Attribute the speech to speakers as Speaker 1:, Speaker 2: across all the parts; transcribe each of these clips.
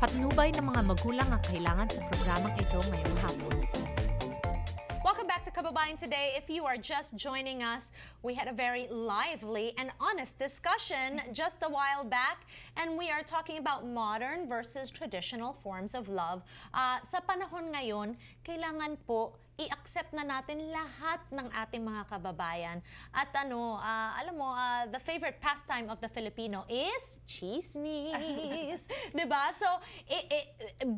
Speaker 1: Patnubay ng mga magulang ang kailangan sa programang ito ngayong hapon.
Speaker 2: Welcome back to Kababayan Today. If you are just joining us, we had a very lively and honest discussion just a while back, and we are talking about modern versus traditional forms of love. Sa panahon ngayon, kailangan po i-accept na natin lahat ng ating mga kababayan. At alam mo, the favorite pastime of the Filipino is chismis. Diba? So,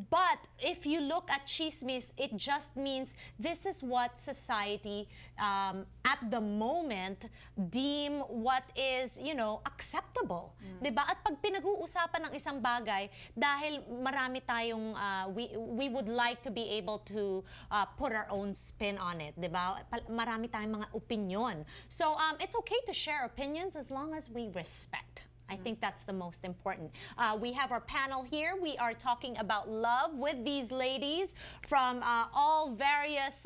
Speaker 2: but if you look at chismis, it just means this is what society at the moment deem what is, acceptable. Diba? At pag pinag-uusapan ng isang bagay, dahil marami tayong, we would like to be able to put our own spin on it, di ba? Marami tayong mga opinion. So it's okay to share opinions as long as we respect. I think that's the most important. We have our panel here. We are talking about love with these ladies from all various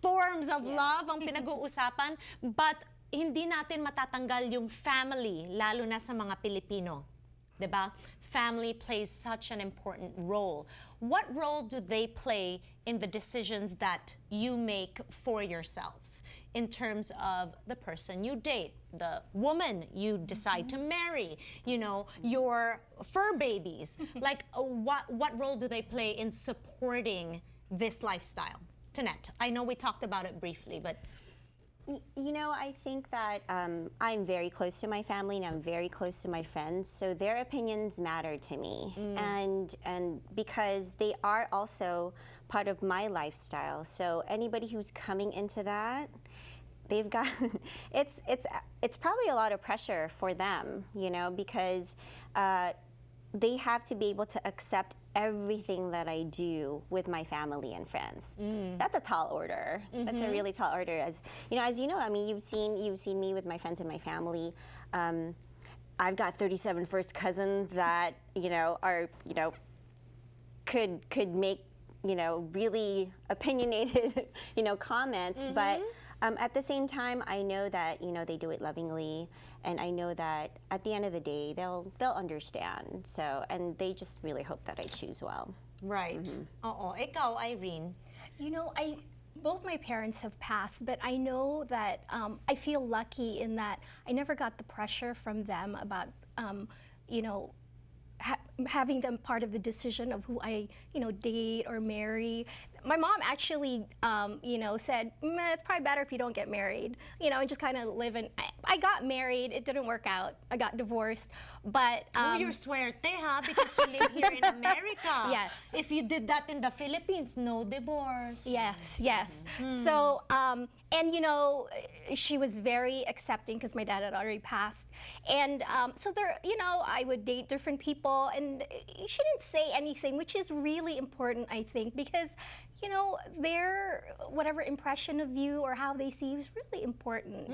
Speaker 2: forms of love ang pinag-uusapan. But hindi natin matatanggal yung family, lalo na sa mga Pilipino. Diba? Family plays such an important role. What role do they play in the decisions that you make for yourselves in terms of the person you date, the woman you decide to marry, your fur babies? Like, what role do they play in supporting this lifestyle? Tanette, I know we talked about it briefly, but
Speaker 3: I think that I'm very close to my family and I'm very close to my friends, so their opinions matter to me, and because they are also part of my lifestyle. So anybody who's coming into that, they've got it's probably a lot of pressure for them, because they have to be able to accept everything that I do with my family and friends. That's a tall order. That's a really tall order. As you know, I mean, you've seen me with my friends and my family. I've got 37 first cousins that are could make really opinionated comments, but at the same time, I know that they do it lovingly, and I know that at the end of the day, they'll understand. So, and they just really hope that I choose well.
Speaker 2: Right. Ikaw, Irene.
Speaker 4: Both my parents have passed, but I know that I feel lucky in that I never got the pressure from them about having them part of the decision of who I, date or marry. My mom actually, said, it's probably better if you don't get married, and just kind of live in. I got married, it didn't work out. I got divorced, but
Speaker 2: you're suerte, huh? Because you live here in America.
Speaker 4: Yes.
Speaker 2: If you did that in the Philippines, no divorce.
Speaker 4: Yes. So, and she was very accepting because my dad had already passed, and so there, I would date different people, and she didn't say anything, which is really important, I think, because their whatever impression of you or how they see you is really important.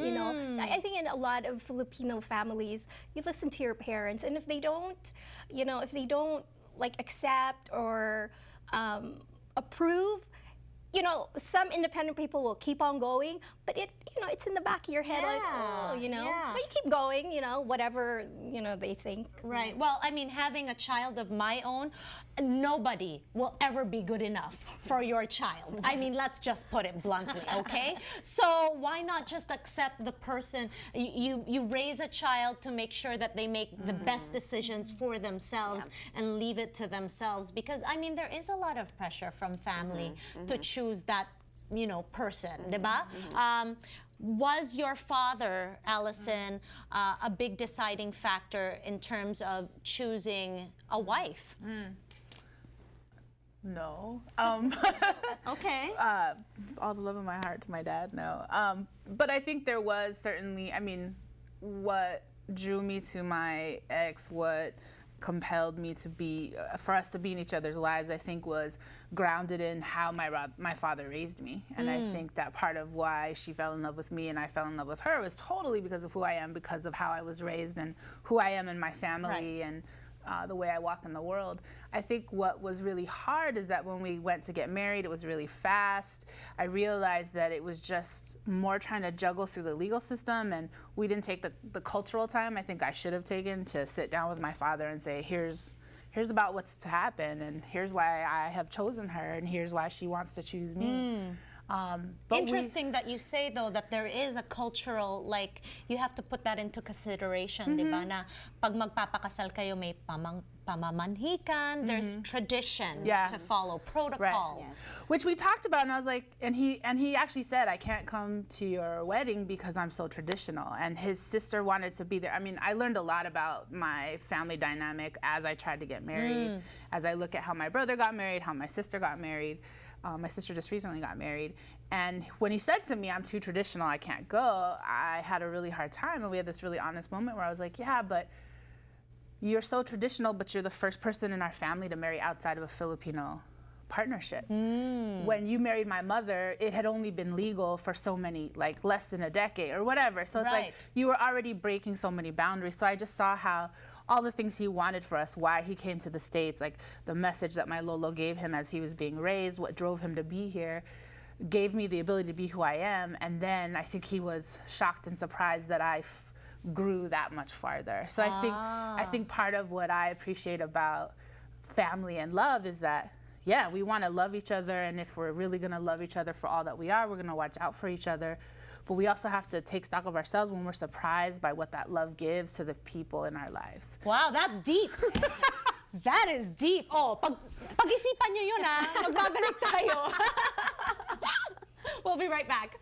Speaker 4: I think in a lot of Filipino families, you listen to your parents, and if they don't, like accept or approve, some independent people will keep on going, but it's in the back of your head, but you keep going, whatever, they think.
Speaker 2: Right. Well, I mean, having a child of my own, nobody will ever be good enough for your child. I mean, let's just put it bluntly, okay? So why not just accept the person? You raise a child to make sure that they make the best decisions for themselves and leave it to themselves, because I mean, there is a lot of pressure from family to choose that person, diba? Was your father, Allison, a big deciding factor in terms of choosing a wife?
Speaker 5: No.
Speaker 2: Okay.
Speaker 5: All the love in my heart to my dad, no. But I think there was certainly, what drew me to my ex, what compelled me to be, for us to be in each other's lives, I think was grounded in how my father raised me. And I think that part of why she fell in love with me and I fell in love with her was totally because of who I am, because of how I was raised and who I am in my family and the way I walk in the world. I think what was really hard is that when we went to get married, it was really fast. I realized that it was just more trying to juggle through the legal system, and we didn't take the cultural time I think I should have taken to sit down with my father and say, here's here's about what's to happen, and here's why I have chosen her, and here's why she wants to choose me. But
Speaker 2: Interesting that you say, though, that there is a cultural, like, you have to put that into consideration, di ba? Na pag magpapakasal kayo, may pamamanhikan, there's tradition
Speaker 5: Yeah.
Speaker 2: to follow, protocol.
Speaker 3: Yes.
Speaker 5: Which we talked about, and I was like, and he actually said, I can't come to your wedding because I'm so traditional. And his sister wanted to be there. I mean, I learned a lot about my family dynamic as I tried to get married, as I look at how my brother got married, how my sister got married. My sister just recently got married. And when he said to me, I'm too traditional, I can't go, I had a really hard time. And we had this really honest moment where I was like, yeah, but you're so traditional, but you're the first person in our family to marry outside of a Filipino partnership. When you married my mother, it had only been legal for so many, like less than a decade or whatever. So it's
Speaker 2: Right.
Speaker 5: like you were already breaking so many boundaries. So I just saw how all the things he wanted for us, why he came to the States, like the message that my Lolo gave him as he was being raised, what drove him to be here, gave me the ability to be who I am. And then I think he was shocked and surprised that I grew that much farther. So I think part of what I appreciate about family and love is that, yeah, we want to love each other, and if we're really going to love each other for all that we are, we're going to watch out for each other. But we also have to take stock of ourselves when we're surprised by what that love gives to the people in our lives.
Speaker 2: Wow, that's deep. That is deep. Oh, pag-isipan nyo yun, ha? Magbabalik tayo. We'll be right back.